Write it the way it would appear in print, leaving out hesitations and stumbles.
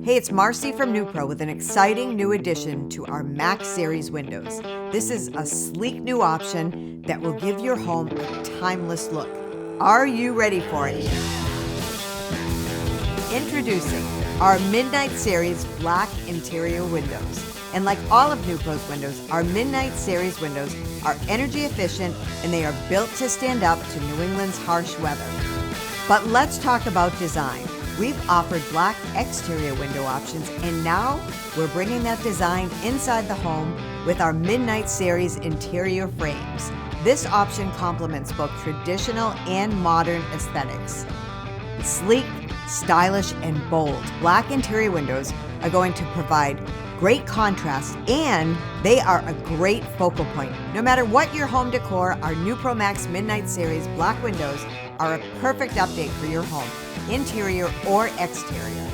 Hey, it's Marcy from NEWPRO with an exciting new addition to our MaxSeries Windows. This is a sleek new option that will give your home a timeless look. Are you ready for it? Introducing our Midnight Series Black Interior Windows. And like all of NEWPRO's windows, our Midnight Series windows are energy efficient and they are built to stand up to New England's harsh weather. But let's talk about design. We've offered black exterior window options, and now we're bringing that design inside the home with our Midnight Series interior frames. This option complements both traditional and modern aesthetics. Sleek, stylish, and bold, black interior windows are going to provide great contrast, and they are a great focal point. No matter what your home decor, our NEWPRO Max Midnight Series black windows are a perfect update for your home, interior or exterior.